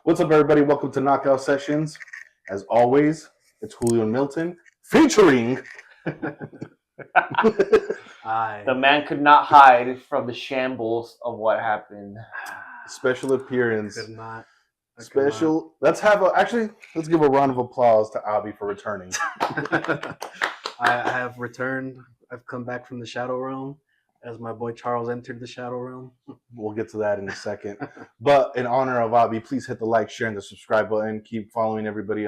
What's up, everybody? Welcome to Knockout Sessions. As always, it's Julio and Milton featuring. The man could not hide from the shambles of what happened. Special appearance. Could not. Special. Let's give a round of applause to Avi for returning. I have returned. I've come back from the Shadow Realm as my boy Charles entered the Shadow Realm. We'll get to that in a second. But in honor of Avi, please hit the like, share, and the subscribe button. Keep following everybody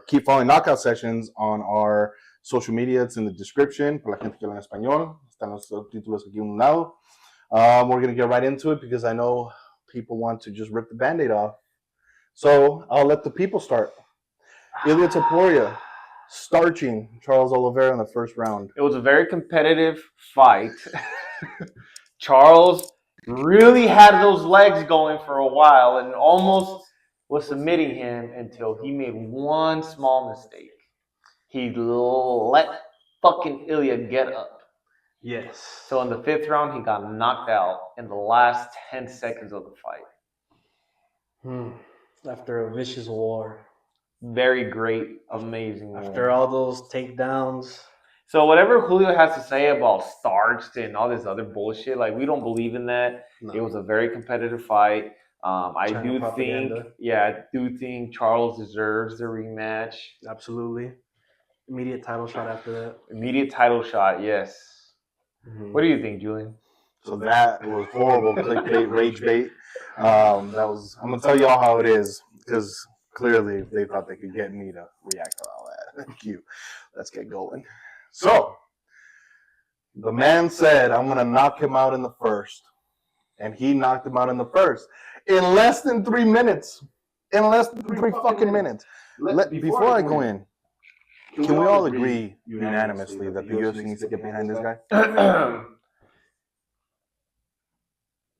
keep following Knockout Sessions on our social media. It's in the description. Para la gente que habla en español, están los subtítulos aquí a un lado. We're going to get right into it because I know people want to just rip the Band-Aid off. So I'll let the people start. Ilia Topuria starching Charles Oliveira in the first round. It was a very competitive fight. Charles really had those legs going for a while and almost was submitting him until he made one small mistake. He let fucking Ilia get up. Yes. So in the fifth round, he got knocked out in the last 10 seconds of the fight. After a vicious war. Very great, amazing war. After all those takedowns. So whatever Julio has to say about starched and all this other bullshit, like we don't believe in that. No. It was a very competitive fight. I do think Charles deserves the rematch. Absolutely. Immediate title shot after that. Immediate title shot, yes. Mm-hmm. What do you think, Julian? So that was horrible clickbait, rage bait. I'm gonna tell y'all how it is because clearly they thought they could get me to react to all that. Thank you. Let's get going. So the man said, "I'm gonna knock him out in the first," and he knocked him out in the first in less than 3 minutes. In less than three fucking minutes. Before I go in, can we all agree unanimously that the UFC needs to get behind this guy?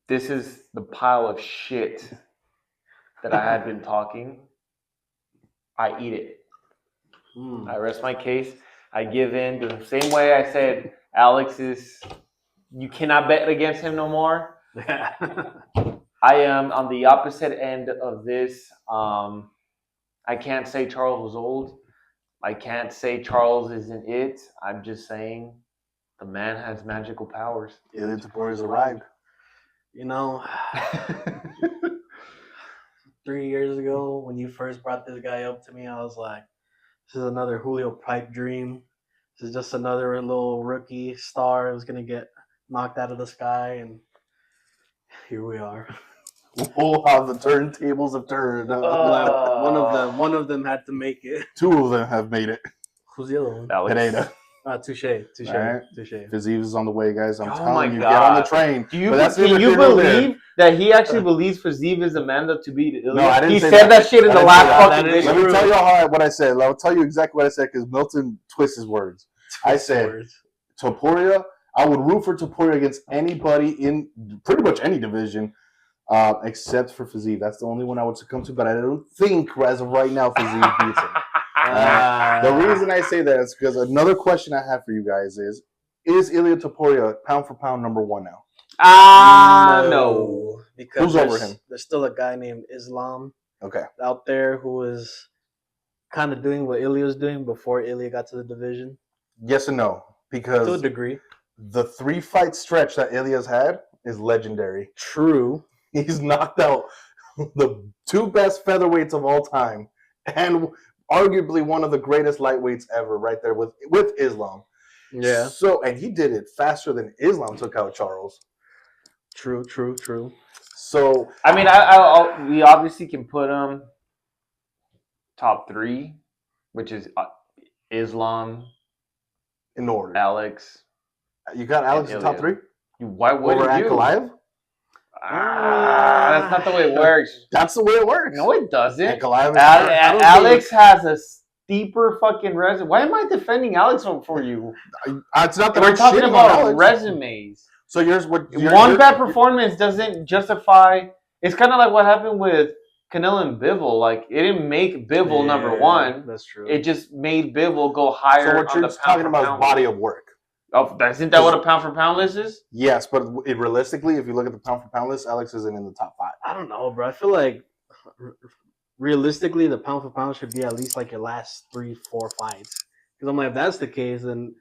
This is the pile of shit that I had been talking. I eat it. I rest my case. I give in the same way I said you cannot bet against him no more. I am on the opposite end of this. I can't say Charles was old. I can't say Charles isn't it. I'm just saying the man has magical powers. Ilia Topuria's arrived. You know, 3 years ago when you first brought this guy up to me, I was like, this is another Julio pipe dream. This is just another little rookie star who's going to get knocked out of the sky. And here we are. Oh, how the turntables have turned. One of them had to make it. Two of them have made it. Who's the other one? Pereira. Touche. Right. Fiziev is on the way, guys. I'm telling you, God. Get on the train. Can you believe that he actually believes Fiziev is the man to beat Ilia? No, I didn't he say said that shit in the last fucking video. Let me tell you what I said. I'll tell you exactly what I said because Milton twists his words. I said, Topuria, I would root for Topuria against anybody in pretty much any division except for Fiziev. That's the only one I would succumb to, but I don't think as of right now Fiziev beats him. The reason I say that is because another question I have for you guys is Ilia Topuria pound for pound number one now? No. Because who's over him? There's still a guy named Islam out there who is kind of doing what Ilia was doing before Ilia got to the division. Yes and no. Because to a degree. The 3-fight stretch that Ilia's had is legendary. True. He's knocked out the two best featherweights of all time and arguably one of the greatest lightweights ever right there with Islam. Yeah. So, and he did it faster than Islam took out Charles. True. So, I mean, we obviously can put him top 3, which is Islam in order. Alex. You got Alex in top 3? Why wouldn't you? Ankalaev? That's not the way it works. That's the way it works. No, it doesn't. Alex has a steeper fucking resume. Why am I defending Alex for you? It's not that we're talking about resumes. So one bad performance doesn't justify. It's kind of like what happened with Canelo and Bivol. Like it didn't make Bivol number 1. That's true. It just made Bivol go higher. So what you're talking about is body of work. Oh, isn't that what a pound for pound list is? Yes, but realistically, if you look at the pound for pound list, Alex isn't in the top 5. I don't know, bro. I feel like realistically, the pound for pound should be at least like your last 3-4 fights. Because I'm like, if that's the case, then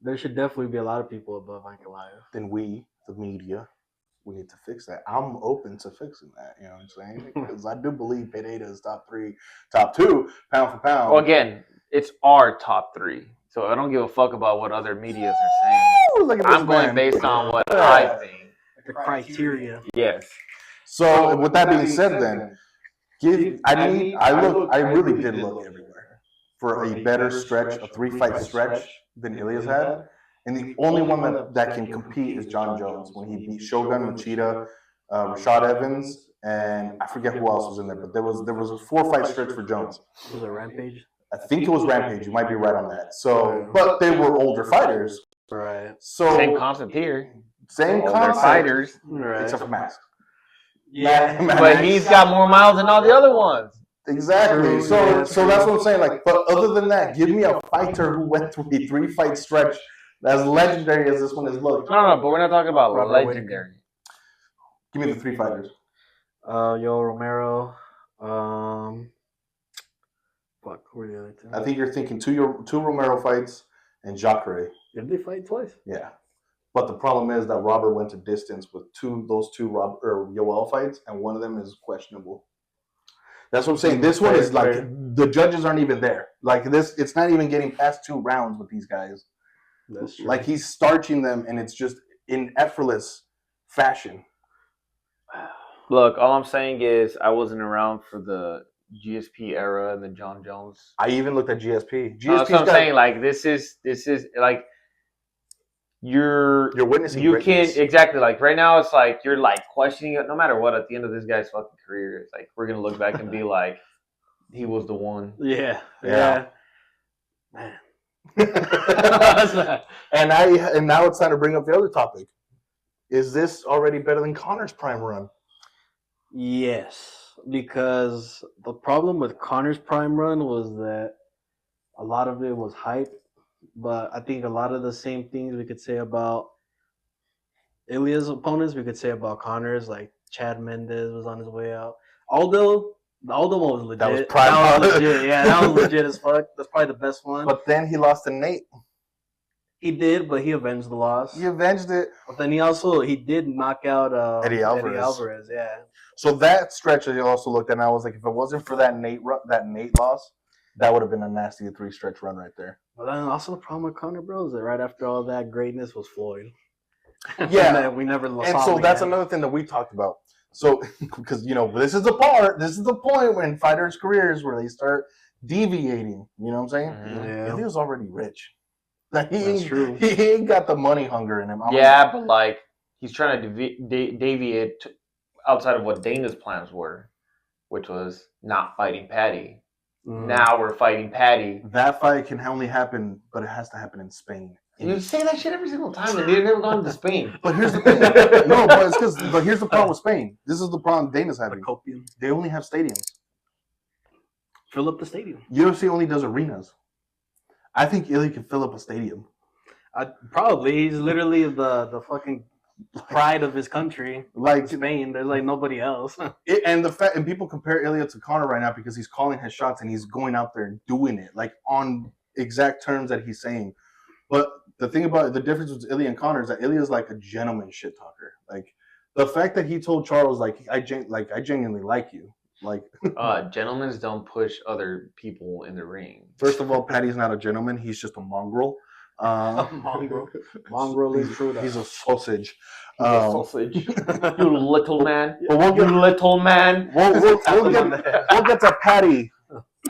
there should definitely be a lot of people above Ankalaev. Then we, the media, we need to fix that. I'm open to fixing that. You know what I'm saying? Because I do believe Pineda is top 3, top 2, pound for pound. Well, again, it's our top 3, so I don't give a fuck about what other medias are saying. Ooh, look at this I'm going man. based on what Yeah. I think. The criteria. Yes. So with that being said, then I really did look everywhere for a better stretch, a 3-fight stretch than Ilia's had. And the only one that can compete is John Jones when he beat Shogun, Machida, Rashad Evans, and I forget who else was in there. But there was a 4-fight stretch for Jones. Was it Rampage? I think it was Rampage. You might be right on that. So, but they were older fighters. Right. So Same concept here. Same Older concept, fighters. Right. except for Mask. Yeah. But he's got more miles than all the other ones. Exactly. True, So yeah, so that's what I'm saying. Like, but other than that, give me a fighter who went through a 3-fight stretch as legendary as this one has looked. No, but we're not talking about Robert legendary. Give me the 3 fighters. Yo Romero. Fuck, who were the other two? I think you're thinking two Romero fights and Jacare. Did they fight twice? Yeah. But the problem is that Robert went to distance with those two Yoel fights, and one of them is questionable. That's what I'm saying. This one is like the judges aren't even there. Like this, it's not even getting past 2 rounds with these guys. That's true. Like he's starching them, and it's just in effortless fashion. Look, all I'm saying is I wasn't around for the GSP era and the John Jones. I even looked at GSP. That's what I'm saying. Like this is like you're witnessing you greatness. can't exactly like right now. It's like you're like questioning it. No matter what, at the end of this guy's fucking career, it's like we're gonna look back and be like, he was the one. Yeah. Man. and now it's time to bring up the other topic. Is this already better than Connor's prime run? Yes, because the problem with Connor's prime run was that a lot of it was hype, but I think a lot of the same things we could say about Ilia's opponents, we could say about Connor's. Like Chad Mendez was on his way out. Aldo one was legit. That was prime. That was legit. Yeah, that was legit as fuck. That's probably the best one. But then he lost to Nate. He did, but he avenged the loss. He avenged it. But then he did knock out Eddie Alvarez. Yeah. So that stretch I also looked at, and I was like, if it wasn't for that Nate loss, that would have been a nasty 3-stretch run right there. But then also the problem with Conor, bro, is that right after all that greatness was Floyd. Yeah, we never saw and so him that's again. another thing that we talked about. So because this is the point when fighters' careers where they start deviating. You know what I'm saying? Yeah. He was already rich. Like, That's true. He ain't got the money hunger in him. But like he's trying to deviate outside of what Dana's plans were, which was not fighting Patty. Now we're fighting Patty. That fight can only happen, but it has to happen in Spain. You say that shit every single time, and they've never gone to Spain. But here's the thing. No, but here's the problem with Spain. This is the problem Dana's having. Copium. They only have stadiums. Fill up the stadium. UFC only does arenas. I think Ilia can fill up a stadium. Probably. He's literally the fucking pride of his country. Like Spain. There's like nobody else. And people compare Ilia to Conor right now because he's calling his shots and he's going out there and doing it like on exact terms that he's saying. But the thing about the difference with Ilia and Conor is that Ilia is like a gentleman shit talker. Like the fact that he told Charles like I genuinely like you. Like gentlemen don't push other people in the ring. First of all, Patty's not a gentleman. He's just a mongrel. Mongrel is true. He's a sausage. Sausage. You little man. But You little man. We'll get to Patty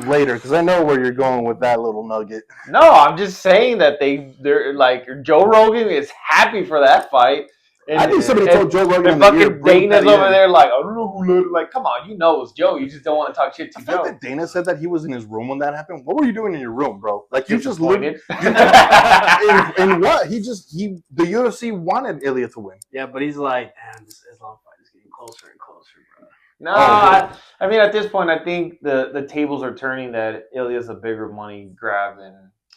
later because I know where you're going with that little nugget. No, I'm just saying that they're like Joe Rogan is happy for that fight. And, I think somebody told Joe Rogan. And fucking Dana's over there like, I don't know who let it. Like, come on, you know it's Joe. You just don't want to talk shit to The Joe. fact that Dana said that he was in his room when that happened. What were you doing in your room, bro? Like you just looked. Disappointed. In what? The UFC wanted Ilia to win. Yeah, but he's like, damn, this Islam fight is getting closer and closer, bro. No, I mean at this point, I think the tables are turning that Ilya's a bigger money grab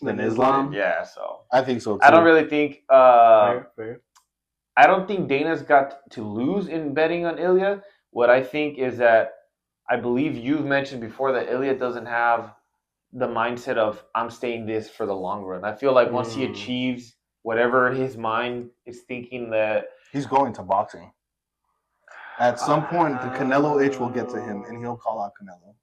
Than Islam? Yeah, so I think so too. I don't really think. Fair. I don't think Dana's got to lose in betting on Ilia. What I think is that I believe you've mentioned before that Ilia doesn't have the mindset of I'm staying this for the long run. I feel like once he achieves whatever his mind is thinking that He's going to boxing. At some point, the Canelo itch will get to him, and he'll call out Canelo.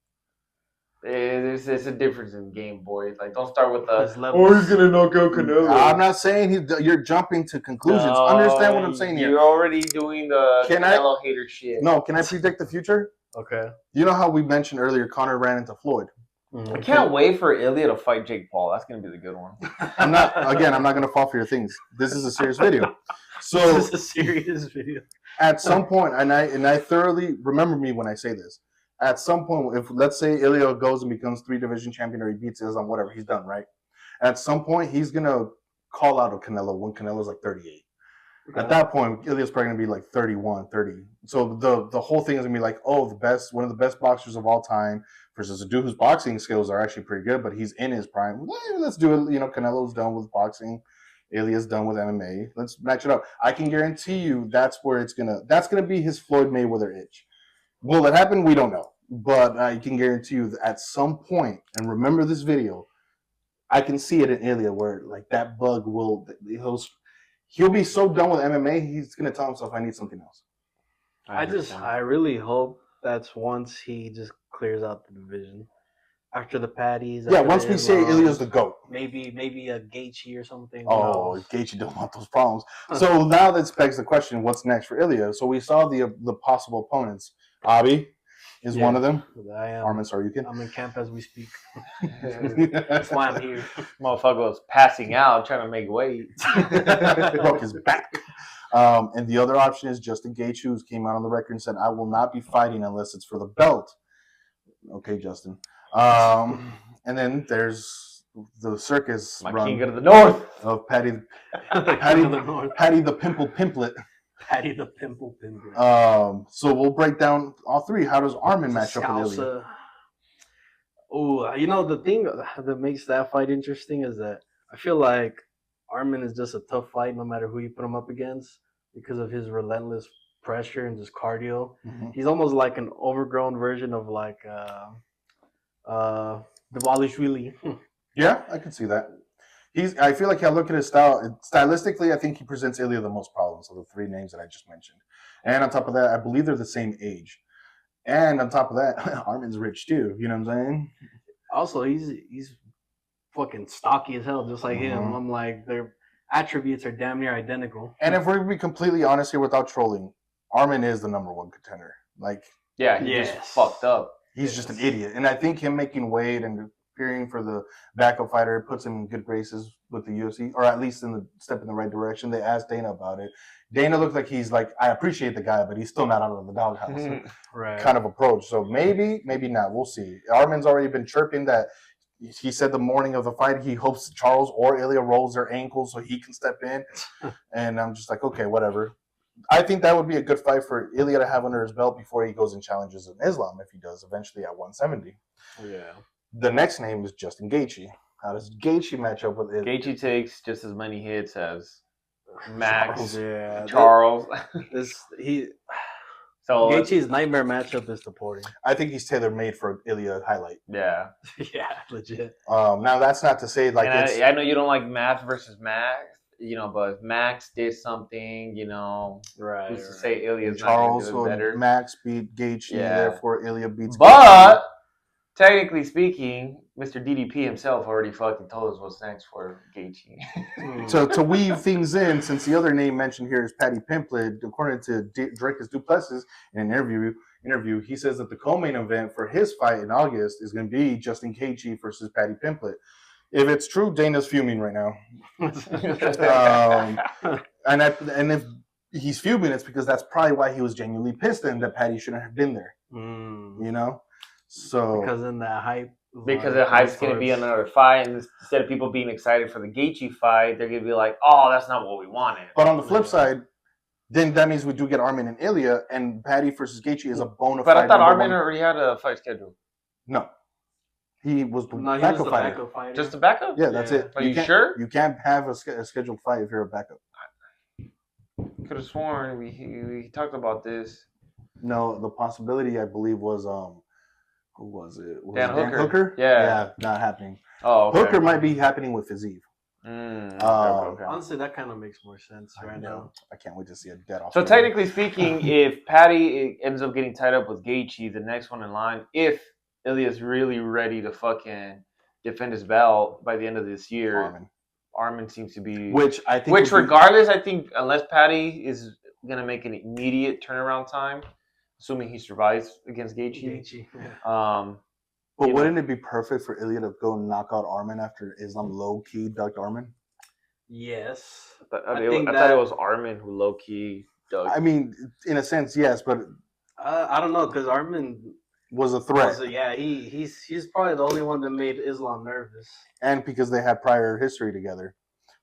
it's a difference in game, boys. Like, don't start with His the levels. he's gonna knock out Canelo. I'm not saying you're jumping to conclusions. Understand what I'm saying here. You're already doing the Canelo hater shit. No, can I predict the future? Okay. You know how we mentioned earlier, Conor ran into Floyd. I can't wait for Ilia to fight Jake Paul. That's gonna be the good one. I'm not gonna fall for your things. This is a serious video. So this is a serious video. At some point, and I thoroughly remember me when I say this. At some point, if let's say Ilia goes and becomes 3 division champion or he beats Islam, whatever, he's done, right? At some point, he's gonna call out a Canelo when Canelo's like 38. Okay. At that point, Ilia's probably gonna be like 31, 30. So the whole thing is gonna be like, oh, one of the best boxers of all time versus a dude whose boxing skills are actually pretty good, but he's in his prime. Well, let's do it. Canelo's done with boxing. Ilia's done with MMA. Let's match it up. I can guarantee you that's gonna be his Floyd Mayweather itch. Will it happen? We don't know. But I can guarantee you that at some point, and remember this video, I can see it in Ilia where like that bug he'll be so done with MMA, he's gonna tell himself, I need something else. I really hope that's once he just clears out the division. After the patties. Yeah, once we say Ilia's the GOAT. Maybe a Gaethje or something. Oh, Gaethje don't want those problems. So now that begs the question, what's next for Ilia? So we saw the possible opponents. Abi is one of them. I am. Armin Sarukin. I'm in camp as we speak. That's why I'm here. Motherfucker was passing out trying to make weight. Broke his back. And the other option is Justin Gaethje, who came out on the record and said, I will not be fighting unless it's for the belt. Okay, Justin. And then there's the circus My run king of the north of Patty the Pimple Pimplet. Patty the Pimple Pimplet. So we'll break down all three. How does Armin match up with Ilia? Oh, the thing that makes that fight interesting is that I feel like Armin is just a tough fight no matter who you put him up against because of his relentless pressure and just cardio. Mm-hmm. He's almost like an overgrown version of like Dvalishvili. Yeah, I can see that. I feel like I look at his style. Stylistically, I think he presents Ilia the most problems of the 3 names that I just mentioned. And on top of that, I believe they're the same age. And on top of that, Armin's rich too. You know what I'm saying? Also, he's fucking stocky as hell, just like him. I'm like, their attributes are damn near identical. And if we're to be completely honest here without trolling, Armin is the number 1 contender. Like, yeah, he's just fucked up. He's just an idiot. And I think him making weight and appearing for the backup fighter puts him in good graces with the UFC, or at least in the step in the right direction. They asked Dana about it. Dana looked like he's like, I appreciate the guy, but he's still not out of the doghouse. Right. Kind of approach. So maybe not. We'll see. Armin's already been chirping that he said the morning of the fight he hopes Charles or Ilia rolls their ankles so he can step in. And I'm just like, okay, whatever. I think that would be a good fight for Ilia to have under his belt before he goes and challenges in Islam, if he does eventually at 170. Yeah. The next name is Justin Gaethje. How does Gaethje match up with Ilia? Gaethje takes just as many hits as Max, Charles. So Gaethje's nightmare matchup is Topuria. I think he's tailor-made for Ilia highlight. Yeah. Yeah, legit. Now, that's not to say like I know you don't like Max versus Max. But if Max did something, right? Who's to say Ilia's Charles not going to do better? Max beat Gaethje, therefore Ilia beats. But technically speaking, Mr. DDP himself already fucking told us what's next for Gaethje. So to weave things in, since the other name mentioned here is Patty Pimplet, according to Dracus Duplessis in an interview, he says that the co-main event for his fight in August is going to be Justin Gaethje versus Patty Pimplet. If it's true, Dana's fuming right now. And if he's fuming, it's because that's probably why he was genuinely pissed and that Patty shouldn't have been there. So because in that hype. Because the hype's going to be another fight, and instead of people being excited for the Gaethje fight, they're going to be like, "Oh, that's not what we wanted." But on the flip side, then that means we do get Armin and Ilia, and Patty versus Gaethje is a bona fide. But I thought Armin already had a fight scheduled. No. He was the backup fighter. Just a backup? Yeah, that's it. Are you sure? You can't have a scheduled fight if you're a backup. Could have sworn we talked about this. No, the possibility I believe was Who was it? Was Dan it Dan Hooker. Hooker? Yeah. Not happening. Oh, okay. Hooker might be happening with Fiziev. Okay. Honestly, that kind of makes more sense right now. I can't wait to see a dead off. So technically speaking, if Patty ends up getting tied up with Gaethje, the next one in line, if Ilia's really ready to fucking defend his belt by the end of this year, Armin seems to be. Which I think. Which, regardless, I think unless Patty is gonna make an immediate turnaround time, assuming he survives against Gaethje. But wouldn't it be perfect for Ilia to go and knock out Armin after Islam low key ducked Armin? Yes. I thought it was Armin who low key dug. I mean, in a sense, yes, but I don't know because Armin was a threat. He's probably the only one that made Islam nervous. And because they had prior history together.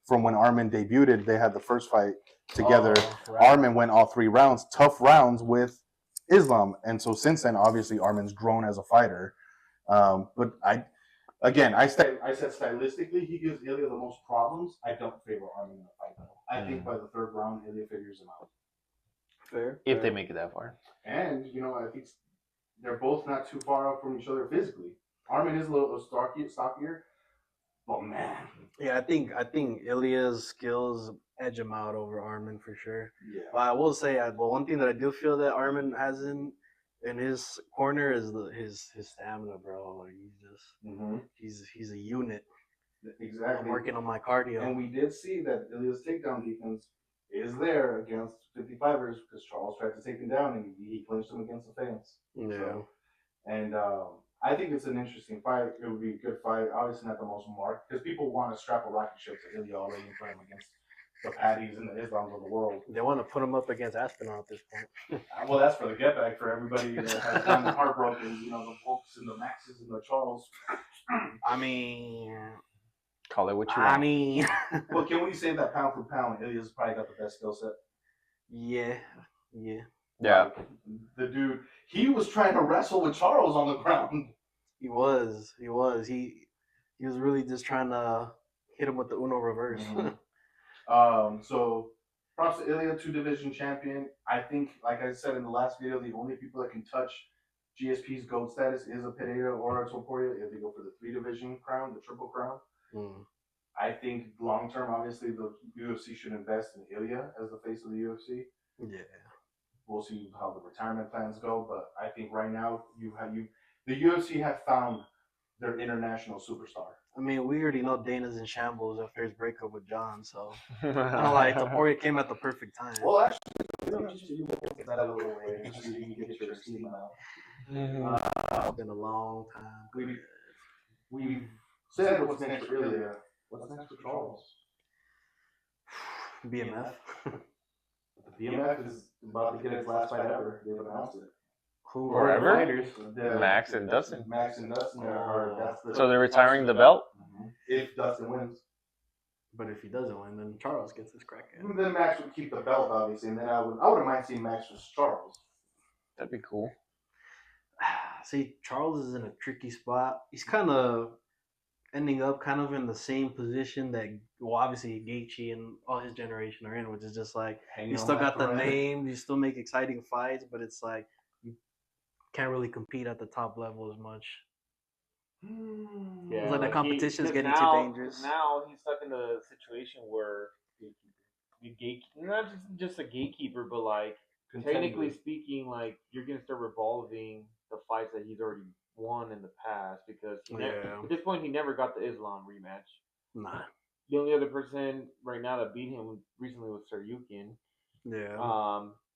From when Armin debuted, they had the first fight together. Right. Armin went all 3 rounds, tough rounds with Islam. And so since then, obviously, Armin's grown as a fighter. But I said stylistically, he gives Ilia the most problems. I don't favor Armin in the fight, though. I think by the 3rd round, Ilia figures him out. Fair. If they make it that far. And, I think they're both not too far out from each other physically. Armin is a little stockier. Oh, man. Yeah, I think Ilia's skills edge him out over Armin for sure. Yeah. But I will say, the one thing that I do feel that Armin has in his corner is his stamina, bro. Like he's a unit. Exactly. I'm working on my cardio. And we did see that Ilia's takedown defense is there against 55ers because Charles tried to take him down and he clinched him against the fence. Yeah. So, and I think it's an interesting fight. It would be a good fight. Obviously not the most marked because people want to strap a rocket ship to Ilia already and put him against the Patties and the Islams of the world. They want to put him up against Aspinall at this point. Well, that's for the get back for everybody that has gotten heartbroken. The Volks and the Maxes and the Charles. I mean, call it what you want. Well, can we say that pound for pound, Ilia's probably got the best skill set? Yeah. Like, the dude, he was trying to wrestle with Charles on the ground. He was. He was really just trying to hit him with the Uno reverse. So props to Ilia, 2-division champion. I think, like I said in the last video, the only people that can touch GSP's GOAT status is a Pereira or a Topuria if they go for the 3-division crown, the triple crown. I think long term, obviously, the UFC should invest in Ilia as the face of the UFC. Yeah. We'll see how the retirement plans go, but I think right now the UFC have found their international superstar. I mean, we already know Dana's in shambles after his breakup with John, so like Topuria came at the perfect time. Well, actually, you get that out of the way. You can get your steam out. It's been a long time. We've said what's next for Ilia. What's next for Charles? BMF. The BMF is about to get its last fight ever. They've announced it. Who forever? Fighters? Max and Dustin. Max and Dustin are. So they're retiring the belt? If Dustin wins. But if he doesn't win, then Charles gets his crack at it. Then Max would keep the belt, obviously, and then I wouldn't mind seeing Max versus Charles. That'd be cool. See, Charles is in a tricky spot. He's kind of ending up kind of in the same position that, well, obviously Gaethje and all his generation are in, which is just like you still got the name, you still make exciting fights, but it's like you can't really compete at the top level as much. Yeah, it's like the competition is getting too dangerous. Now he's stuck in a situation where not just a gatekeeper, but like technically speaking, like you're gonna start revolving the fights that he's already won in the past because at this point he never got the Islam rematch. Nah. The only other person right now that beat him recently was Saryukin. Yeah.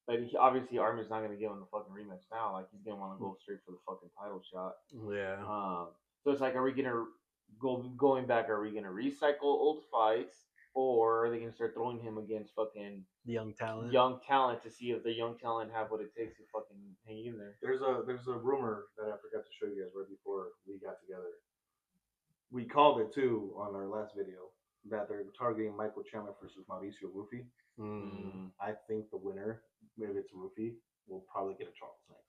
But obviously Armin's not gonna give him the fucking rematch now. Like he's gonna want to go straight for the fucking title shot. Yeah. So it's like, are we gonna going back? Are we gonna recycle old fights, or are they gonna start throwing him against fucking young talent to see if the young talent have what it takes to fucking hang in there? There's a rumor that I forgot to show you guys right before we got together. We called it too on our last video that they're targeting Michael Chandler versus Mauricio Rufy. I think the winner, maybe it's Rufy, will probably get a Charles next.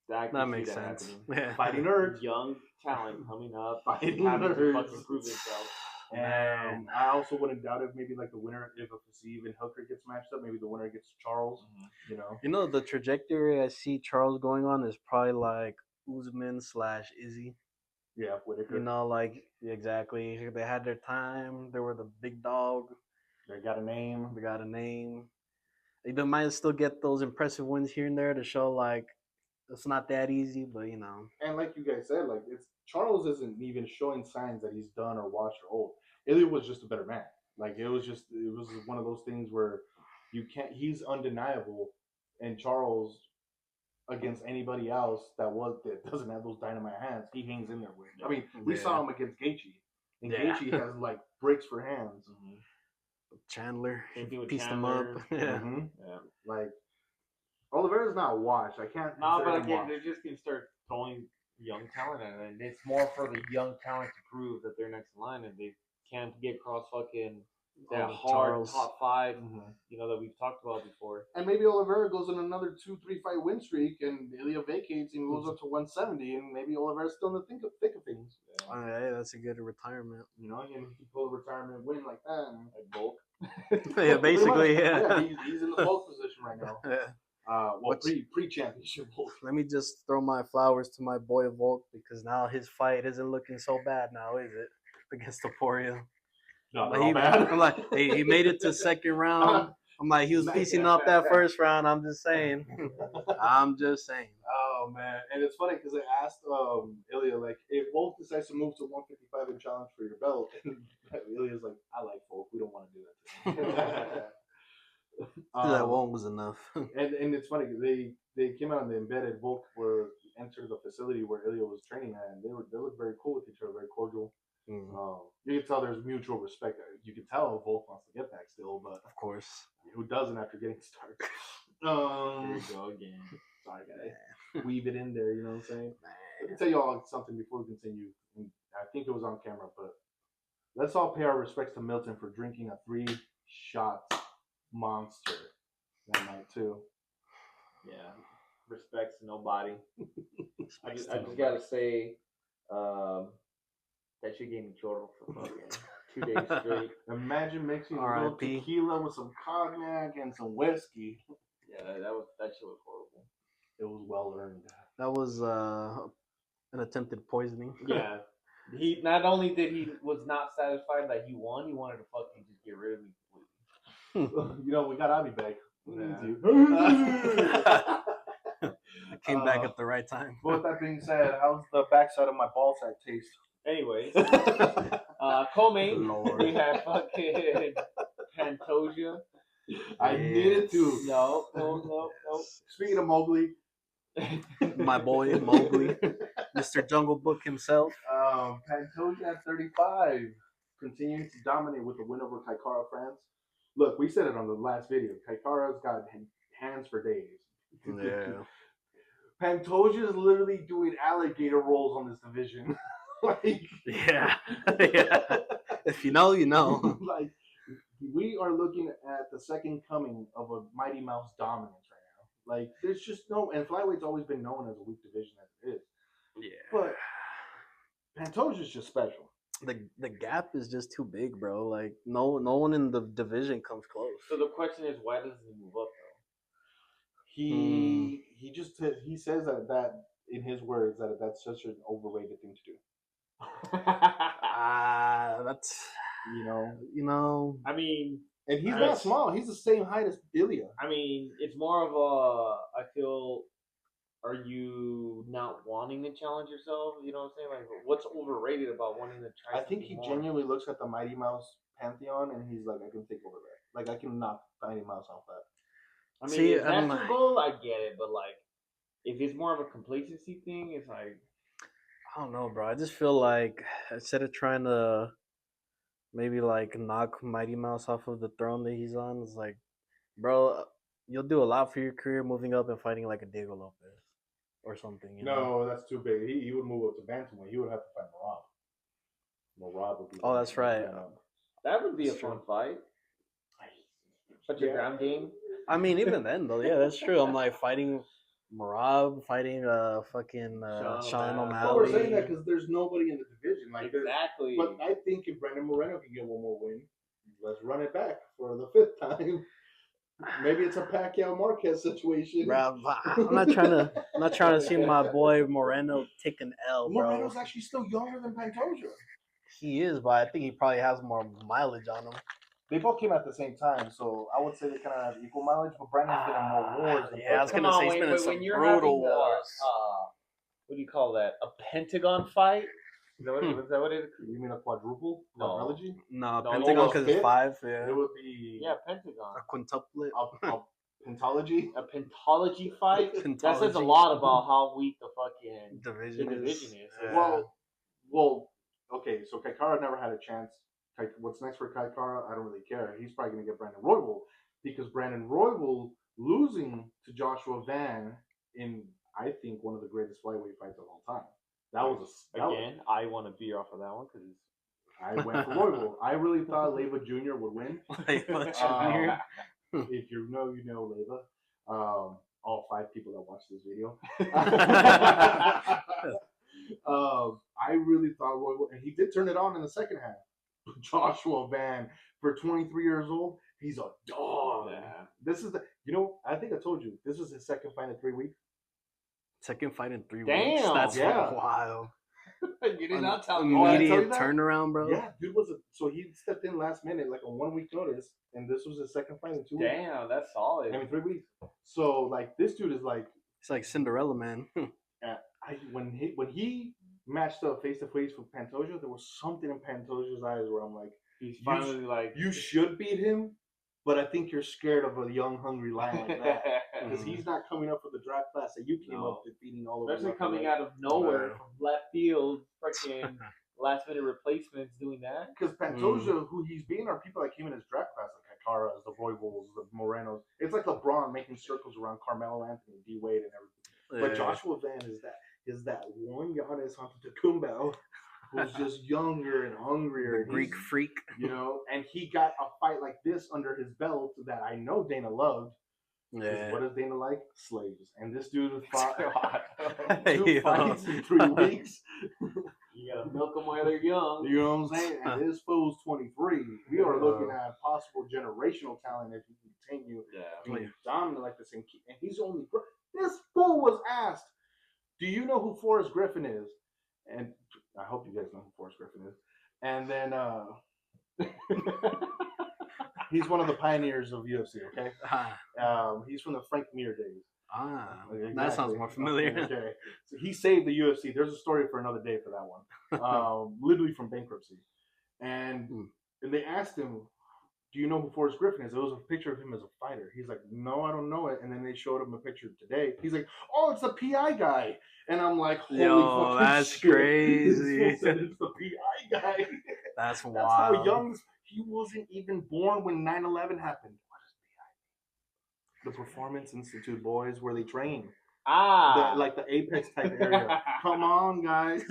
That makes sense. Yeah. Fighting nerds, young talent coming up, fighting having to nerds. fucking prove himself. And I also wouldn't doubt if maybe like the winner, if a Fiziev and Hooker gets matched up, maybe the winner gets Charles. You know, the trajectory I see Charles going on is probably like Usman / Izzy. Yeah, Whitaker. You know, like exactly. They had their time. They were the big dog. They got a name. They got a name. They might still get those impressive wins here and there to show like it's not that easy, but you know. And like you guys said, like it's Charles isn't even showing signs that he's done or washed or old. Ilia was just a better man. Like it was one of those things where you can't. He's undeniable, and Charles against anybody else that doesn't have those dynamite hands, he hangs in there with. I mean, we saw him against Gaethje, and Gaethje has like bricks for hands. Mm-hmm. Chandler, Pieced pieced him up. Yeah. Like Oliveira's not washed. I can't. No, but consider him again, washed. they're just gonna start throwing young talent at it, and it's more for the young talent to prove that they're next in line, and they can't get across fucking that hard top 5, you know, that we've talked about before. And maybe Oliveira goes on another 2-3 fight win streak, and Ilia vacates and goes up to 170, and maybe Oliveira's still in the thick of things. Hey, that's a good retirement. You know, and he can pull a retirement win like that, and Like Bulk. Yeah, basically, yeah. He's in the bulk position right now. Well, pre-championship Volk. Let me just throw my flowers to my boy Volk because now his fight isn't looking so bad now, is it? Against Topuria. No, I'm like, he made it to second round. I'm like, he was piecing up that first round. I'm just saying. Oh man, and it's funny because I asked Ilia like, if Volk decides to move to 155 and challenge for your belt, and Ilia's like, I like Volk. We don't want to do that. That one was enough. and it's funny they came out and they embedded Volk were entered the facility where Ilia was training at, and they looked very cool with each other, very cordial. You can tell there's mutual respect. You can tell Volk wants to get back still, but of course, who doesn't after getting started? Here you go again. Sorry, guys. Weave it in there. You know what I'm saying? Let me tell you all something before we continue. I think it was on camera, but let's all pay our respects to Milton for drinking a 3-shot monster that night too. Yeah, respects to nobody. I just gotta say, that shit gave me chorro for fucking 2 days straight. Imagine mixing a little tequila with some cognac and some whiskey. Yeah, that shit was horrible. It was well earned. That was an attempted poisoning. Yeah. He not only did he was not satisfied that he won, he wanted to fucking just get rid of me completely. You know, we got Abby back. Came back at the right time. But with that being said, how's the backside of my ball sack taste? Anyways, co-main, we have fucking Pantoja. I needed to. No. Speaking of Mowgli, my boy Mowgli, Mr. Jungle Book himself. Pantoja at 35, continuing to dominate with the win over Kaikara France. Look, we said it on the last video. Kaikara's got hands for days. Yeah. Pantoja is literally doing alligator rolls on this division. Yeah. If you know, you know. Like, we are looking at the second coming of a Mighty Mouse dominance right now. Like, there's just no, and flyweights always been known as a weak division as it is. Yeah. But Pantoja's just special. The gap is just too big, bro. Like no one in the division comes close. So the question is, why doesn't he move up though? He says that in his words that that's such an overrated thing to do. That's you know. I mean, and he's not small. He's the same height as Ilia. I mean, it's more of a. I feel. Are you not wanting to challenge yourself? You know what I'm saying? Like, what's overrated about wanting to try? I think he genuinely looks at the Mighty Mouse pantheon and he's like, I can take over that. Like, I can knock Mighty Mouse off that. I mean, if that's your goal, I get it. But like, if it's more of a complacency thing, it's like, I don't know, bro. I just feel like instead of trying to maybe like knock Mighty Mouse off of the throne that he's on, it's like, bro, you'll do a lot for your career moving up and fighting like a Diego Lopez or something. You know? That's too big. He would move up to bantamweight. He would have to fight Marab. Marab would be. Oh, that's right. That would be a fun fight. But your ground game. I mean, even then though, yeah, that's true. I'm like fighting Marab, fighting fucking Sean O'Malley. We're saying that because there's nobody in the division. Like exactly. But I think if Brandon Moreno can get one more win, let's run it back for the 5th time. Maybe it's a Pacquiao Marquez situation. Bro, I'm not trying to see my boy Moreno take an L, bro. Moreno's actually still younger than Pantoja. He is, but I think he probably has more mileage on him. They both came at the same time, so I would say they kind of have equal mileage. But Brandon's been in more wars. Than Yeah, I was Come gonna on, say he's been in some when you're brutal having a, wars. what do you call that? A pentagon fight? Is that what it is? You mean a quadruple? No. Quadrilogy? No, No, Pentagon almost because it's fifth? 5. Yeah, It would be Yeah, pentagon. a quintuplet. a pentology. A pentology fight? That says a Pentology. lot about how weak the fucking Division is. Yeah. Well, okay. So Kaikara never had a chance. What's next for Kaikara? I don't really care. He's probably gonna get Brandon Royval because Brandon Royval losing to Joshua Van in I think one of the greatest flyweight fights of all time. That was I want a beer off of that one because I went for Royval. I really thought Leyva Jr. would win. If you know, you know Leyva. All 5 people that watched this video. I really thought Royval, and he did turn it on in the second half. Joshua Van, for 23 years old, he's a dog. Yeah. This is I think I told you, this was his second fight in 3 weeks. Second fight in 3 Damn. weeks. That's Yeah. wild. you did not tell me. Immediate that? turnaround, bro. Yeah, dude so he stepped in last minute, like on 1 week notice, and this was his second fight in 2 weeks. Damn, that's solid. I mean, 3 weeks. So like this dude is like, It's like Cinderella, man. when he matched up face to face with Pantoja, there was something in Pantoja's eyes where I'm like, He's finally like, you should beat him, but I think you're scared of a young, hungry lion like that. Because he's not coming up with the draft class that you came up defeating all over. especially coming out of nowhere from left field, freaking last minute replacements doing that. Because Pantoja, who he's beating, are people that came in his draft class, like Kakaras, the Royvals, the Morenos. It's like LeBron making circles around Carmelo Anthony, D Wade, and everything. But Joshua Van is that one Giannis Antetokounmpo who's just younger and hungrier. The Greek freak. And he got a fight like this under his belt that I know Dana loved. Yeah. What does Dana like? Slaves. And this dude fought 2 Yo. fights in 3 weeks. You gotta milk them while they're young. You know what I'm saying? And this fool's 23. We are looking at possible generational talent if he continue being dominant like this. And he's only... This fool was asked, do you know who Forrest Griffin is? And I hope you guys know who Forrest Griffin is. And then he's one of the pioneers of UFC, okay? He's from the Frank Mir days. Exactly. That sounds more familiar. Okay. So he saved the UFC. There's a story for another day for that one. Literally from bankruptcy. And they asked him, do you know who Forrest Griffin is? It was a picture of him as a fighter. He's like, no, I don't know it. And then they showed him a picture today. He's like, oh, it's the PI guy. And I'm like, holy fucking that's shit. crazy. This fool said it's the PI guy. That's wild. That's how young he wasn't even born when 9/11 happened. What is PI? The Performance Institute boys, where they train. Like the Apex type area. Come on, guys.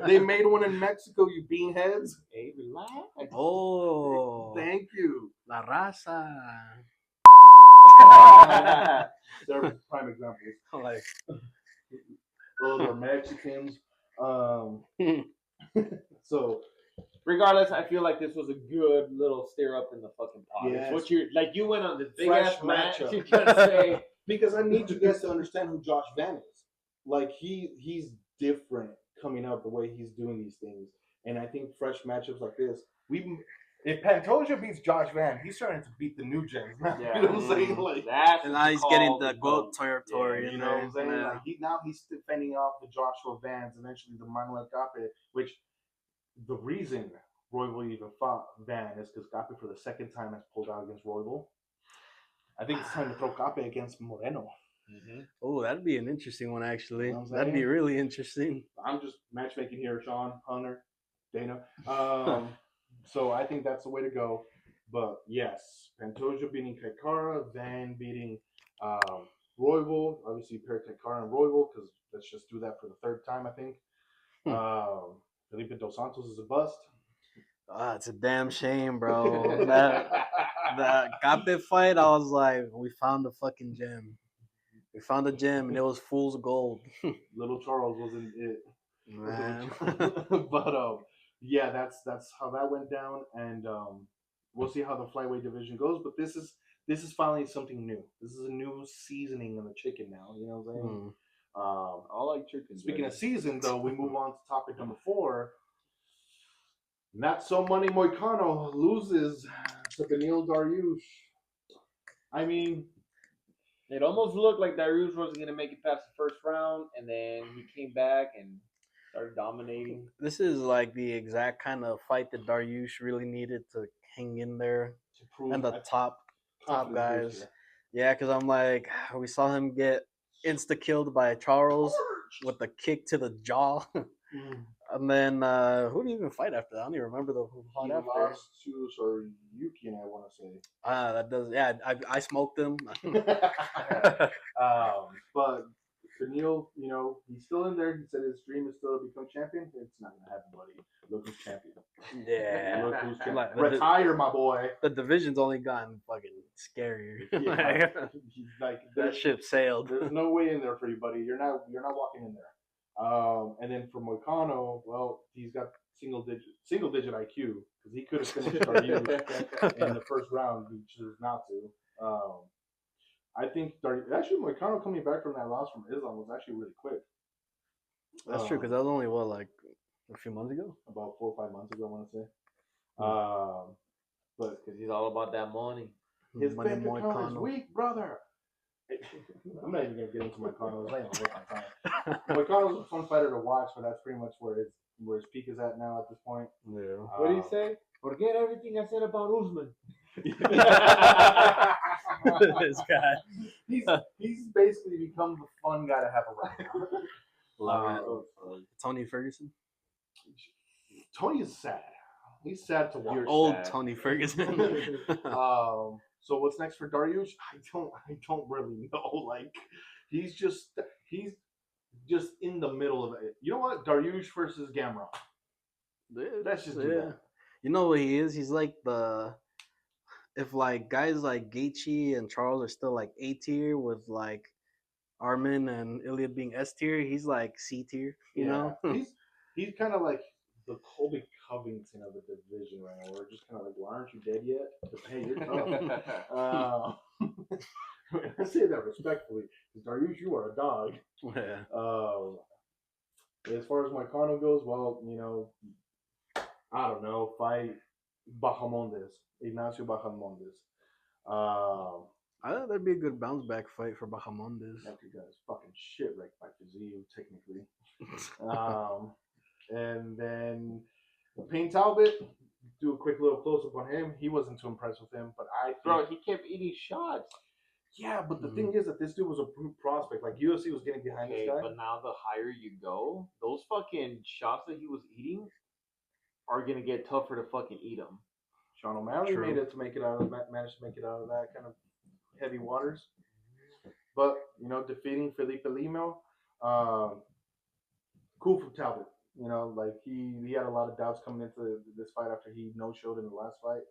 They made one in Mexico, you beanheads. Hey, relax. Oh. Thank you. La raza. They're prime examples. Like, The Mexicans. So, regardless, I feel like this was a good little stir up in the fucking pot. Yes. What you went on this big Fresh ass rant. matchup. You're gonna say because I need you guys to understand who Josh Van is. Like he's different coming out the way he's doing these things, and I think fresh matchups like this, if Pantoja beats Josh Van, he's starting to beat the new gens. Yeah. You know what I'm saying? Like and now he's getting the GOAT territory. you know what I'm saying? Like he's fending off the Joshua Vans, eventually the Manuel Cape, which the reason Royval even fought Van is because Cape for the second time has pulled out against Royval. I think it's time to throw Cape against Moreno. Oh, that'd be an interesting one, actually. You know what I'm That'd be saying? really interesting. I'm just matchmaking here, Sean, Hunter, Dana. So I think that's the way to go. But yes, Pantoja beating Kaikara, Van beating Royval. Obviously, you pair Kaikara and Royval because let's just do that for the third time, I think. Felipe Dos Santos is a bust. It's a damn shame, bro. That Cape fight, I was like, we found the fucking gem. We found a gem, and it was fool's gold. Little Charles wasn't it. Man. But yeah, that's how that went down. And we'll see how the flyweight division goes. But this is finally something new. This is a new seasoning in the chicken now. You know what I'm saying? I like chicken. Speaking of season, though, we move on to topic number 4. Not so money Moicano loses to Beneil Dariush. I mean, It almost looked like Dariush wasn't going to make it past the first round, and then he came back and started dominating. This is like the exact kind of fight that Dariush really needed to hang in there to prove and the that top confidence guys. booster. Yeah, because I'm like, we saw him get insta killed by Charles with the kick to the jaw. And then who did he even fight after that? I don't even remember who fought He after. lost to Yuki, and I want to say. That does. Yeah, I smoked him. But Beneil, you know, he's still in there. He said his dream is still to become champion. It's not gonna happen, buddy. Look who's champion. Yeah. Look who's champion. Like, Retire, my boy. The division's only gotten fucking scarier. Yeah, like That ship sailed. There's no way in there for you, buddy. You're not walking in there. And then for Moicano, well, he's got single digit IQ because he could have finished Dariush in the first round. He chose not to. I think actually Moicano coming back from that loss from Islam was actually really quick. That's true, because that was only like a few months ago. About 4 or 5 months ago, I want to say. But Because he's all about that money. his Money bank account is Moicano. weak, brother. I'm not even gonna get into Moicano. I ain't gonna waste my time. Moicano's a fun fighter to watch, but that's pretty much where his peak is at now at this point. Yeah. What did he say? Forget everything I said about Usman. This guy. He's basically become the fun guy to have around. Love it. Tony Ferguson. Tony is sad. He's sad to watch. You're Old sad. Tony Ferguson. So what's next for Dariush? I don't really know. Like he's just in the middle of it. You know what? Dariush versus Gamrot. Let's just do that. You know what he is? He's like if like guys like Gaethje and Charles are still like A tier with like Armin and Ilia being S tier, he's like C tier. You know? He's kind of like the Colby Covington of the division right now. We're just kind of like, why aren't you dead yet? But, hey, you're tough. I say that respectfully. Dariush, you are a dog. Yeah. As far as Moicano goes, well, you know, I don't know. Fight Ignacio Bahamondes. I thought that'd be a good bounce back fight for Bahamondes. That dude got his fucking shit wrecked by Fiziev, technically. And then Payne Talbot, do a quick little close up on him. He wasn't too impressed with him, but I think, Bro, he kept eating shots. yeah, but the thing is that this dude was a brute prospect. Like UFC was getting behind this guy. But now the higher you go, those fucking shots that he was eating are gonna get tougher to fucking eat them. Sean O'Malley True. managed to make it out of that kind of heavy waters. But you know, defeating Felipe Limo, cool for Talbot. You know, like he had a lot of doubts coming into this fight after he no-showed in the last fight.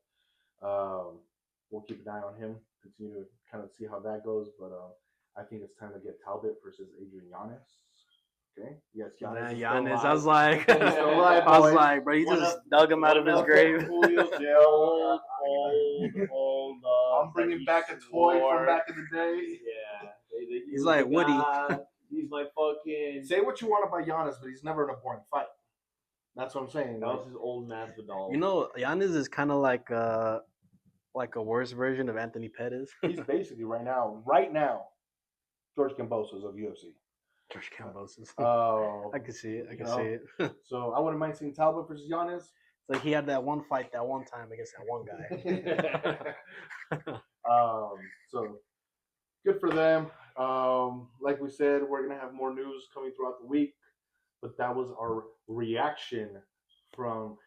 We'll keep an eye on him, continue to kind of see how that goes. But I think it's time to get Talbot versus Adrian Yanez. Okay, yes, Giannis. I was like, alive, I was boy. like, bro, he just dug him out of his grave. I'm bringing back a toy from back in the day. Yeah. He's like Woody. He's my fucking. Say what you want about Giannis, but he's never in a boring fight. That's what I'm saying. That was his old Masvidal. You know, Giannis is kind of like a worse version of Anthony Pettis. He's basically right now, George Kambosos of UFC. George Kambosos. Oh, I can see it. I can you know. see it. So I wouldn't mind seeing Talbot versus Giannis. It's like he had that one fight that one time against that one guy. So good for them. Like we said, we're gonna have more news coming throughout the week, but that was our reaction from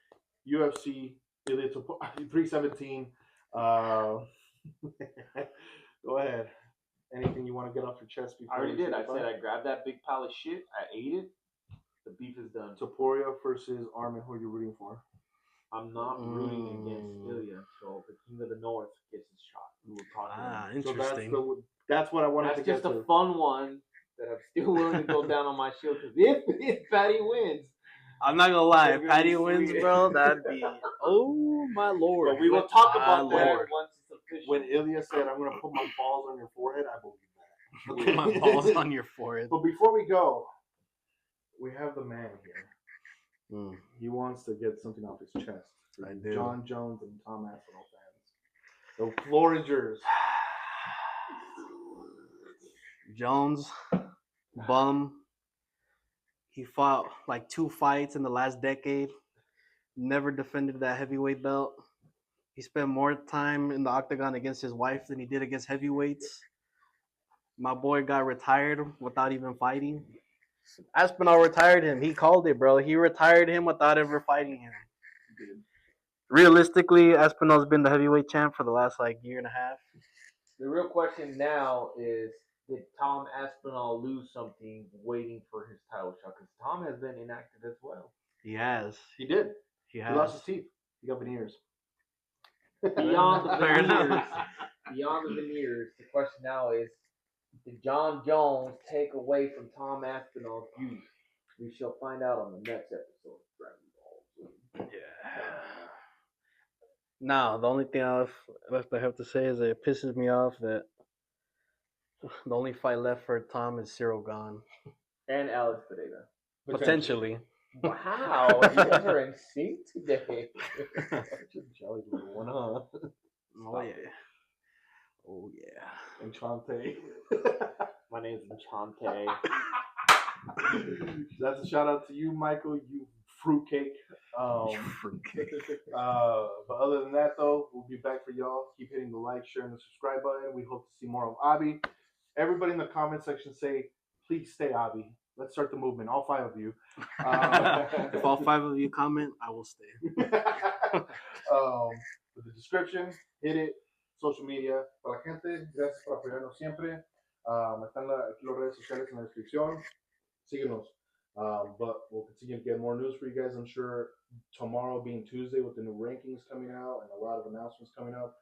UFC Ilia Topuria 317. Go ahead. Anything you want to get off your chest before? I already we did. say I goodbye? said I grabbed that big pile of shit. I ate it. The beef is done. Topuria versus Armin. Who are you rooting for? I'm not rooting against Ilia until the King of the North gets his shot. We were talking. Interesting. So that's what I wanted That's to just get a to. fun one that I'm still willing to go down on my shield because if Patty wins, I'm not gonna lie. If That'd be Patty really wins, sweet. bro, that'd be oh my lord. But we will talk My about that lord. once it's official. when Ilia said, "I'm gonna put my balls on your forehead." I believe that. Put my balls on your forehead. But before we go, we have the man here. Mm. He wants to get something off his chest. For I you do. John Jones and Tom Aspinall fans. The floor is yours. Jones, bum. He fought like 2 fights in the last decade. Never defended that heavyweight belt. He spent more time in the octagon against his wife than he did against heavyweights. My boy got retired without even fighting. Aspinall retired him. He called it, bro. He retired him without ever fighting him. Realistically, Aspinall's been the heavyweight champ for the last like year and a half. The real question now is, did Tom Aspinall lose something waiting for his title shot? Because Tom has been inactive as well. He has. He did. He He has. lost his teeth. He got veneers. Beyond the Fair enough. veneers, the question now is, did John Jones take away from Tom Aspinall's youth? We shall find out on the next episode of Dragon Ball. Yeah. Now, the only thing left I have to say is that it pisses me off that the only fight left for Tom is Cyril gone. And Alex Pereira. Potentially. Wow, you guys are in sync today. Jelly little one, huh? Oh yeah. Oh yeah. Enchante. My name's Enchante. That's a shout out to you, Michael. You fruitcake. But other than that, though, we'll be back for y'all. Keep hitting the like, share, and the subscribe button. We hope to see more of Abi. Everybody in the comment section say, please stay Abi. Let's start the movement. All 5 of you. If all 5 of you comment, I will stay. With the description, hit it. Social media. Para la gente, gracias por apoyarnos siempre. Están aquí las redes sociales en la descripción. Síguenos. But we'll continue to get more news for you guys. I'm sure tomorrow being Tuesday with the new rankings coming out and a lot of announcements coming up,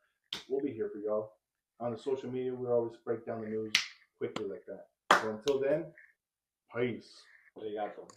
we'll be here for y'all. On the social media, we always break down the news quickly like that. So until then, peace. Obrigado.